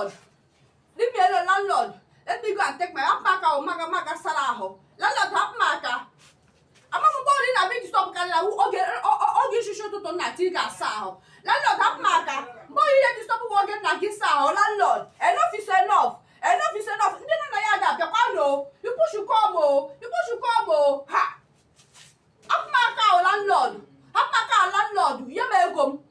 landlord. Leave me alone, landlord. Let me go and take my alpaca or maga saraho. Landlord, have maga. I'm not going to make stop carrying who okay, she should to not take a sow. Landlord, have maga. Boy, you have to stop working like this sow, landlord. Enough is enough. Enough is enough. You push you come, ha. Have maga, landlord. Have maga, landlord. You may go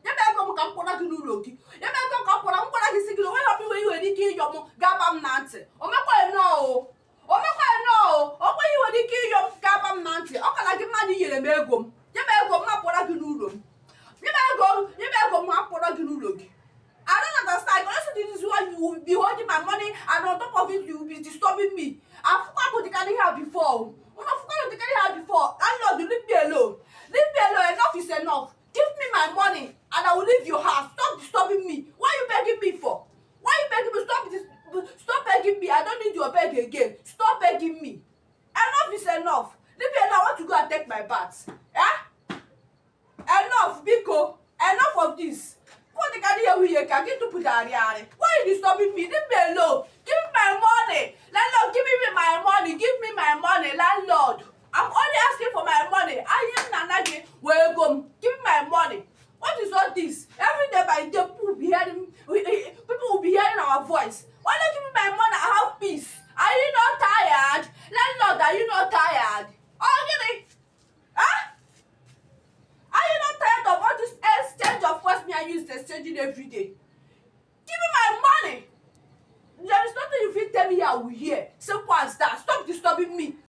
come for that new look. You may go come for a single way of you and you your gabam nancy. Oh, my no. Oh, my no. Oh, when you would kill your gabam nancy. Oh, can I get money in a megum? You may go map for a new room. You may go map for a new look. I don't understand. Also, this is why you will be holding my money, and on top of it, you will be disturbing me. I've forgotten to carry her before. I've forgotten to carry her before. Landlord, you leave me alone. Leave me alone. Enough is enough. Give me my money, and I will leave your house. Stop disturbing me. What are you begging me for? Why are you begging me? Stop begging me. I don't need your beg again. Stop begging me. Enough is enough. Leave me alone. I want to go and take my bath. Yeah? Enough, Biko. Enough of this. What the carry here can get to put Why are you disturbing me? Leave me alone. Give me my money. Landlord, give me my money. Give me my money, landlord. I'm only asking for my money. I am Nanagi. Welcome. Give me my money. What is all this? Every day by day, people will be hearing our voice. Why don't you give me my money? I have peace. Are you not tired? Landlord, are you not tired? Oh, get it? Huh? Are you not tired of all this exchange of words me and you exchanging every day? Give me my money. There is nothing you feel tell me I will hear. Simple as that. Stop disturbing me.